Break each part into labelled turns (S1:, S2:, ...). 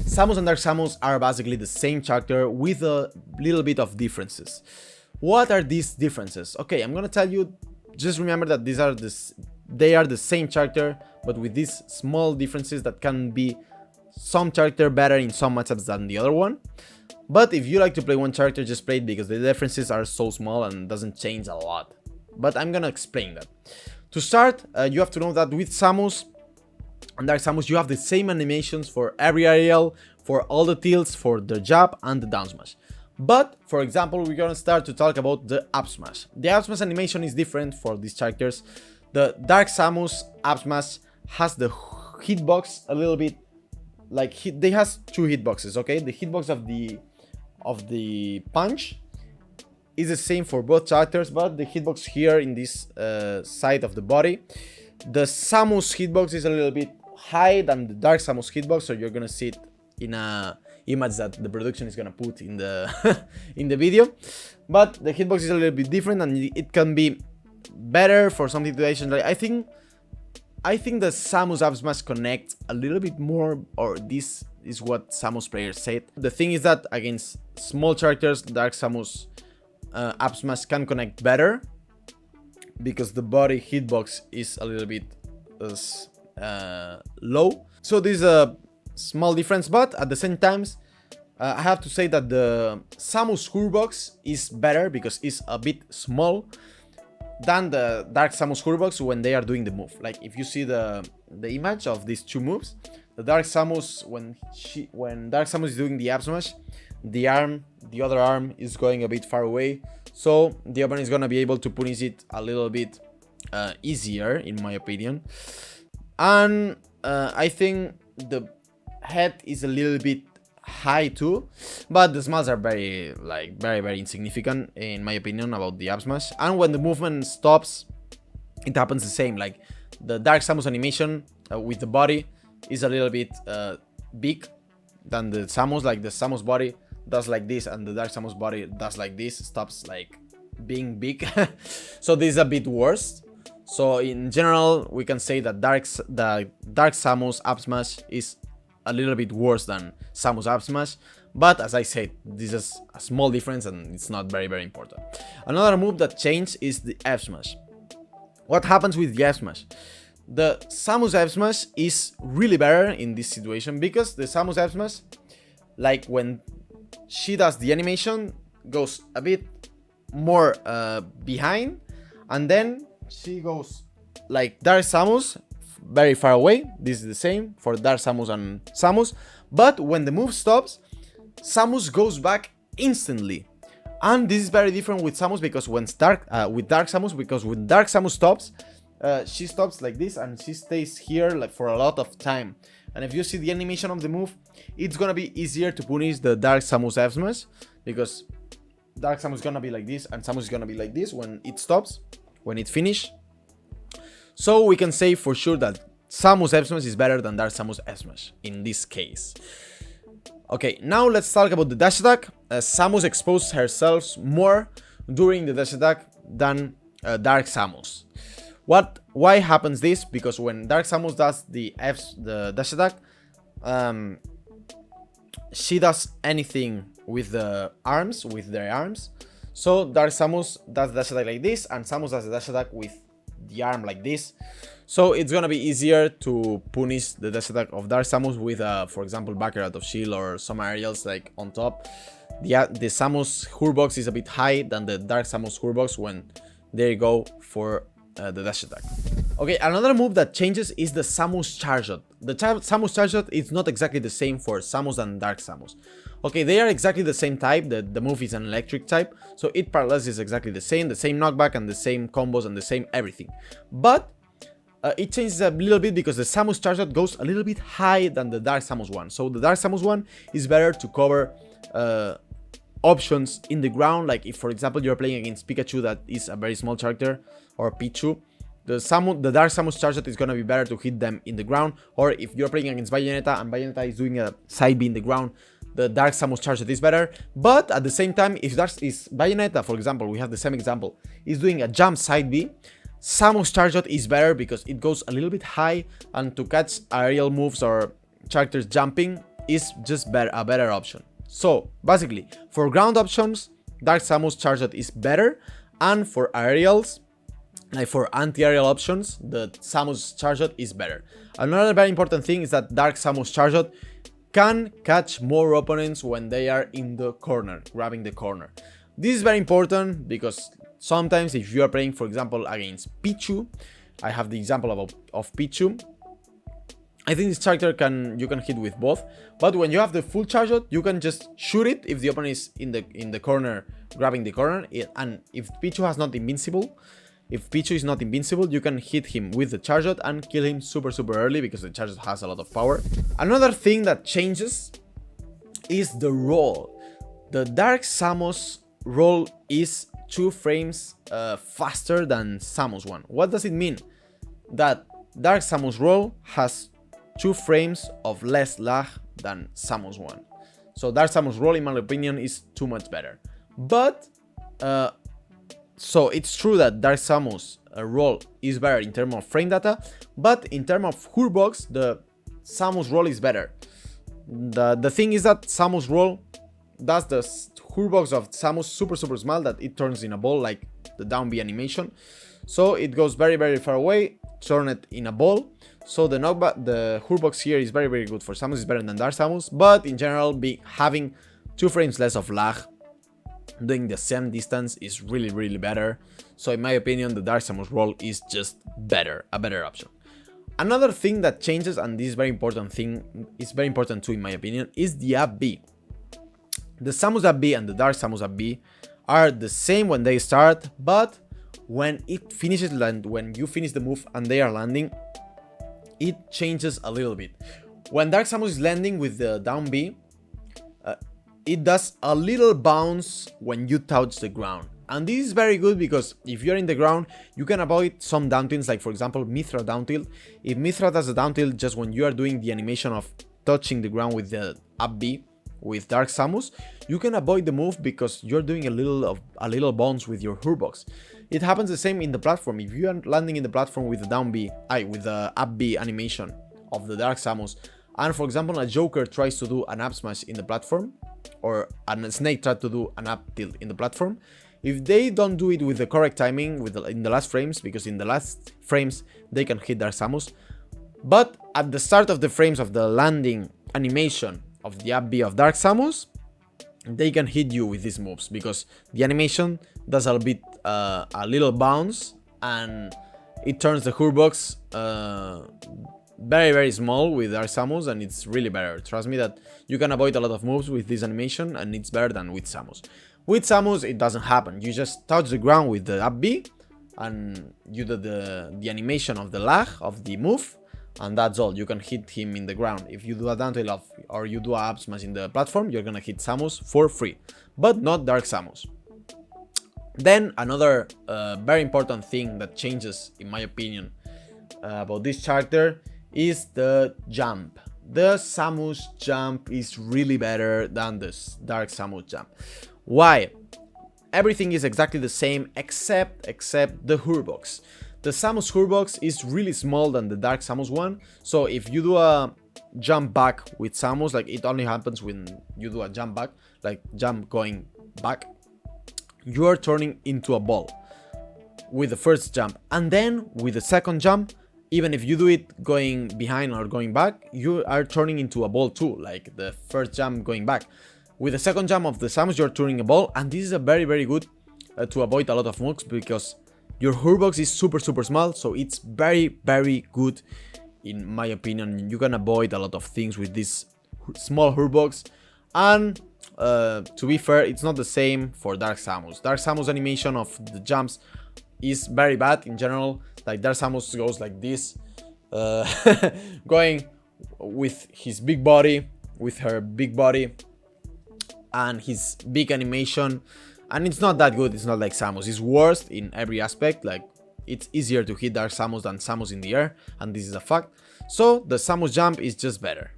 S1: Samus and Dark Samus are basically the same character with a little bit of differences. What are these differences? Okay, I'm gonna tell you, just remember that they are the same character, but with these small differences that can be some character better in some matchups than the other one. But if you like to play one character, just play it because the differences are so small and doesn't change a lot. But I'm gonna explain that. To start, you have to know that with Samus and Dark Samus, you have the same animations for every aerial, for all the tilts, for the jab and the down smash. But, for example, we're gonna start to talk about the up smash. The up smash animation is different for these characters. The Dark Samus up smash has the hitbox a little bit like they has two hitboxes, okay? The hitbox of the punch is the same for both characters, but the hitbox here in this side of the body, the Samus hitbox is a little bit high than the Dark Samus hitbox, so you're gonna see it in a image that the production is gonna put in the in the video. But the hitbox is a little bit different, and it can be better for some situations. Like I think the Samus up smash connects a little bit more, or this is what Samus players said. The thing is that against small characters, Dark Samus up smash can connect better because the body hitbox is a little bit low. So this is a small difference, but at the same time, I have to say that the Samus hitbox is better because it's a bit small than the Dark Samus hitbox when they are doing the move. Like if you see the image of these two moves, the Dark Samus when Dark Samus is doing the up smash, the other arm is going a bit far away, so the opponent is gonna be able to punish it a little bit easier, in my opinion. And I think the head is a little bit high too, but the smash are very insignificant in my opinion about the up smash. And when the movement stops, it happens the same. Like the Dark Samus animation with the body is a little bit big than the Samus. Like the Samus body does like this and the Dark Samus body does like this, stops like being big. So this is a bit worse. So in general, we can say that the Dark Samus up smash is a little bit worse than Samus up smash, but as I said, this is a small difference and it's not very important. Another move that changed is the F smash. What happens with the F smash? The Samus F smash is really better in this situation because the Samus F smash, like when she does the animation, goes a bit more behind, and then she goes like Dark Samus very far away. This is the same for Dark Samus and Samus, but when the move stops, Samus goes back instantly. And this is very different with Samus because when Dark Samus stops, she stops like this and she stays here like for a lot of time. And if you see the animation of the move, it's gonna be easier to punish the Dark Samus F smash because Dark Samus is gonna be like this and Samus is gonna be like this when it stops, when it finishes. So we can say for sure that Samus F smash is better than Dark Samus F smash in this case. Okay, now let's talk about the dash attack. Samus exposed herself more during the dash attack than Dark Samus. Why happens this? Because when Dark Samus does the dash attack, she does anything with their arms. So Dark Samus does dash attack like this, and Samus does the dash attack with the arm like this. So it's gonna be easier to punish the dash attack of Dark Samus with for example, backer out of shield or some aerials like on top. The Samus hitbox is a bit high than the Dark Samus hitbox when they go for the dash attack. Okay, another move that changes is the Samus charge shot. The Samus charge shot is not exactly the same for Samus and Dark Samus. Okay, they are exactly the same type. The move is an electric type, so it paralyzes exactly the same knockback and the same combos and the same everything. But it changes a little bit because the Samus charge shot goes a little bit high than the Dark Samus one. So the Dark Samus one is better to cover options in the ground. Like if, for example, you're playing against Pikachu that is a very small character, or Pichu, the Dark Samus charge shot is gonna be better to hit them in the ground. Or if you're playing against Bayonetta and Bayonetta is doing a side B in the ground, the Dark Samus charge shot is better. But at the same time, if that is Bayonetta, for example, we have the same example, is doing a jump side B, Samus charge is better because it goes a little bit high, and to catch aerial moves or characters jumping is just a better option. So basically, for ground options, Dark Samus charge is better, and for aerials, like for anti-aerial options, the Samus charge is better. Another very important thing is that Dark Samus charge can catch more opponents when they are in the corner, grabbing the corner. This is very important because sometimes if you are playing, for example, against Pichu, I have the example of Pichu. I think this character you can hit with both, but when you have the full charge, you can just shoot it if the opponent is in the corner, grabbing the corner, and if Pichu is not invincible, you can hit him with the charge and kill him super early because the charge has a lot of power. Another thing that changes is the roll. The Dark Samus roll is 2 frames faster than Samus one. What does it mean? That Dark Samus roll has 2 frames of less lag than Samus one. So Dark Samus roll, in my opinion, is too much better. But so it's true that Dark Samus roll is better in terms of frame data, but in terms of Hurbox, the Samus roll is better. The thing is that Samus roll does the Hurbox of Samus super small, that it turns in a ball like the down B animation. So it goes very far away, turn it in a ball. So the Hurbox here is very good for Samus, is better than Dark Samus, but in general, having 2 frames less of lag doing the same distance is really better. So in my opinion, the Dark Samus roll is just better, a better option. Another thing that changes, and this is very important too in my opinion, is the up B. The Samus up B and the Dark Samus up B are the same when they start, but when it finishes when you finish the move and they are landing, it changes a little bit. When Dark Samus is landing with the down B, it does a little bounce when you touch the ground. And this is very good because if you're in the ground, you can avoid some down tilts, like for example Mithra down tilt. If Mithra does a down tilt just when you are doing the animation of touching the ground with the up B with Dark Samus, you can avoid the move because you're doing a little bounce with your Hurbox. It happens the same in the platform. If you are landing in the platform with the down B, with the up B animation of the Dark Samus, and for example a Joker tries to do an up smash in the platform, or a Snake tries to do an up tilt in the platform, if they don't do it with the correct timing in the last frames, because in the last frames they can hit Dark Samus, but at the start of the frames of the landing animation of the up B of Dark Samus, they can hit you with these moves because the animation does a little bounce and it turns the Hurbox very small with Dark Samus, and it's really better. Trust me that you can avoid a lot of moves with this animation, and it's better than with Samus. With Samus, it doesn't happen. You just touch the ground with the up B, and you do the animation of the lag of the move, and that's all. You can hit him in the ground. If you do a down tilt or you do a up smash in the platform, you're gonna hit Samus for free, but not Dark Samus. Then another very important thing that changes, in my opinion, about this character is the jump. The Samus jump is really better than the Dark Samus jump. Why? Everything is exactly the same except the Hurbox. The Samus Hurbox is really small than the Dark Samus one. So if you do a jump back with Samus, like it only happens when you do a jump back, like jump going back, you are turning into a ball with the first jump, and then with the second jump, even if you do it going behind or going back, you are turning into a ball too, like the first jump going back. With the second jump of the Samus, you're turning a ball, and this is a very good to avoid a lot of moves because your Hurbox is super small, so it's very good in my opinion. You can avoid a lot of things with this small Hurbox, and to be fair, it's not the same for Dark Samus. Dark Samus animation of the jumps is very bad in general. Like Dark Samus goes like this, going with his big body, with her big body, and his big animation, and it's not that good. It's not like Samus. It's worse in every aspect. Like it's easier to hit Dark Samus than Samus in the air, and this is a fact. So the Samus jump is just better.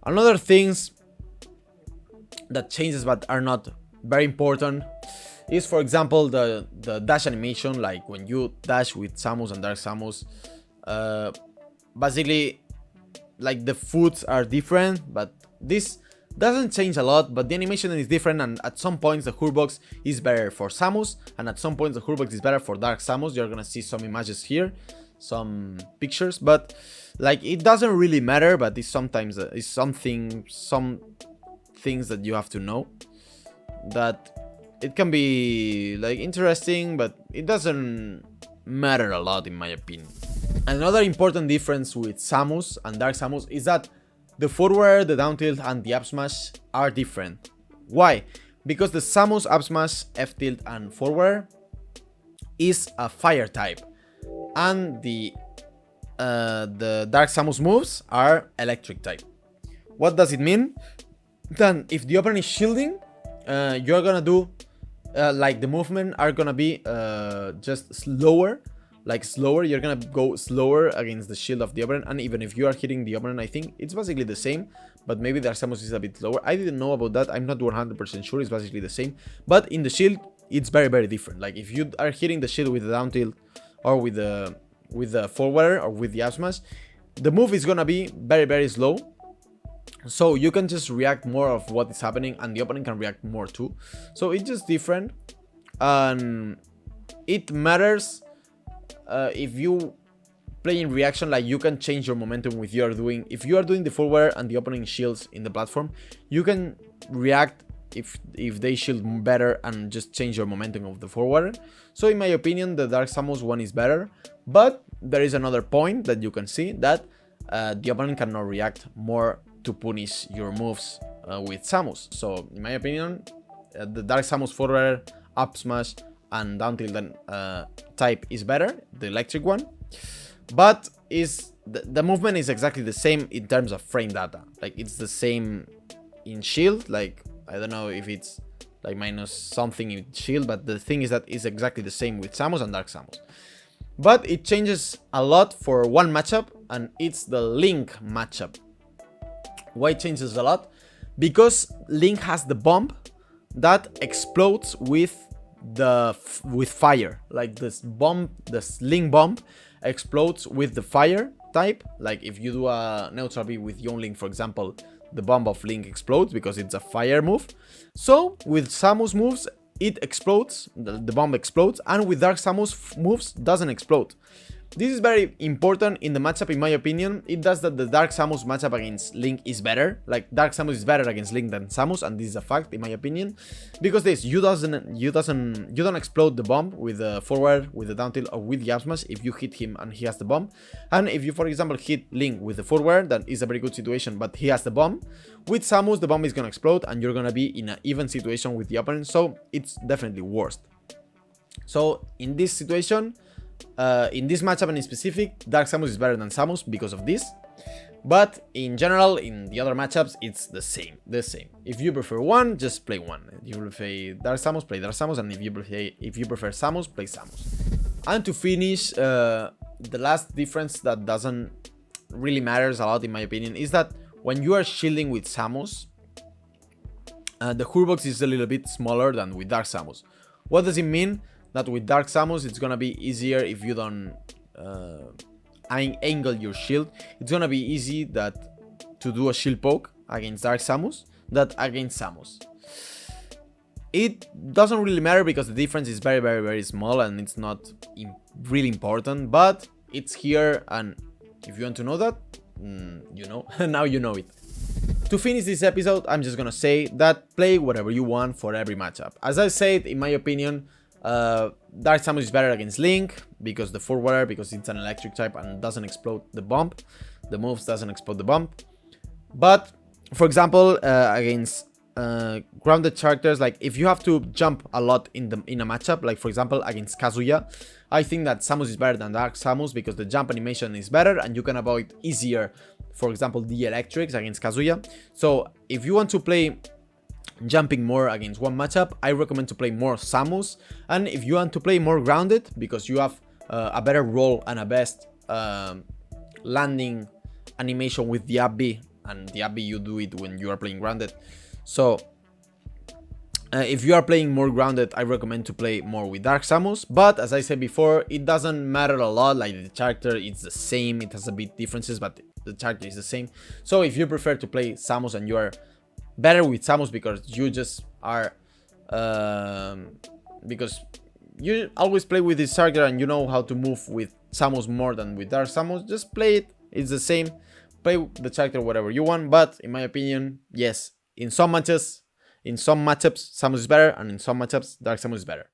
S1: Another things that changes but are not very important is, for example, the dash animation, like when you dash with Samus and Dark Samus. Basically, like the foots are different, but this doesn't change a lot, but the animation is different, and at some points the Hurbox is better for Samus, and at some points the Hurbox is better for Dark Samus. You're gonna see some images here, some pictures, but like it doesn't really matter, but it's sometimes it's some things that you have to know, that it can be like interesting, but it doesn't matter a lot in my opinion. Another important difference with Samus and Dark Samus is that the forward, the down tilt, and the up smash are different. Why? Because the Samus up smash, F tilt, and forward is a fire type, and the Dark Samus moves are electric type. What does it mean? Then, if the opponent is shielding, you're gonna do like the movement are gonna be just slower. Like slower, you're gonna go slower against the shield of the opponent, and even if you are hitting the opponent, I think it's basically the same, but maybe Dark Samus is a bit lower. I didn't know about that, I'm not 100% sure, it's basically the same, but in the shield, it's very different. Like if you are hitting the shield with the down tilt, or with the forward, or with the up smash, the move is gonna be very slow, so you can just react more of what is happening, and the opponent can react more too. So it's just different, and it matters. If you play in reaction, like you can change your momentum with you are doing. If you are doing the forward and the opponent shields in the platform, you can react if they shield better and just change your momentum of the forward. So in my opinion, the Dark Samus one is better, but there is another point that you can see, that the opponent cannot react more to punish your moves with Samus. So in my opinion, the Dark Samus forward, up smash, and down tilt type is better, the electric one, but is the movement is exactly the same in terms of frame data. Like it's the same in shield, like I don't know if it's like minus something in shield, but the thing is that it's exactly the same with Samus and Dark Samus. But it changes a lot for one matchup, and it's the Link matchup. Why it changes a lot? Because Link has the bomb that explodes with fire. Like this bomb, this Link bomb explodes with the fire type. Like if you do a neutral B with Young Link, for example, the bomb of Link explodes because it's a fire move. So with Samus moves, it explodes, the bomb explodes, and with Dark Samus moves doesn't explode. This is very important in the matchup, in my opinion. It does that the Dark Samus matchup against Link is better. Like Dark Samus is better against Link than Samus, and this is a fact in my opinion. Because this, you don't explode the bomb with the forward, with the down tilt, or with the up smash if you hit him and he has the bomb. And if you, for example, hit Link with the forward, that is a very good situation, but he has the bomb. With Samus, the bomb is gonna explode, and you're gonna be in an even situation with the opponent, so it's definitely worse. So in this situation, in this matchup and in specific, Dark Samus is better than Samus because of this. But in general, in the other matchups, it's the same. If you prefer one, just play one. If you prefer Dark Samus, play Dark Samus, and if you prefer Samus, play Samus. And to finish, the last difference that doesn't really matters a lot in my opinion is that when you are shielding with Samus, the Hurbox is a little bit smaller than with Dark Samus. What does it mean? That with Dark Samus, it's gonna be easier if you don't angle your shield. It's gonna be easy to do a shield poke against Dark Samus than against Samus. It doesn't really matter because the difference is very small and it's not really important, but it's here, and if you want to know that, you know, now you know it. To finish this episode, I'm just gonna say that play whatever you want for every matchup. As I said, in my opinion, Dark Samus is better against Link because the forward, because it's an electric type and doesn't explode the bomb. The moves doesn't explode the bomb. But for example, against grounded characters, like if you have to jump a lot in a matchup, like for example against Kazuya, I think that Samus is better than Dark Samus because the jump animation is better and you can avoid easier, for example, the electrics against Kazuya. So if you want to play jumping more against one matchup, I recommend to play more Samus. And if you want to play more grounded, because you have a better roll and a best landing animation with the up B, and the up B you do it when you are playing grounded. So If you are playing more grounded, I recommend to play more with Dark Samus, but as I said before, it doesn't matter a lot, like the character it's the same, it has a bit differences, but the character is the same. So if you prefer to play Samus and you are better with Samus because you just are, because you always play with this character and you know how to move with Samus more than with Dark Samus, just play it, it's the same, play the character whatever you want, but in my opinion, yes, in some matchups, Samus is better, and in some matchups, Dark Samus is better.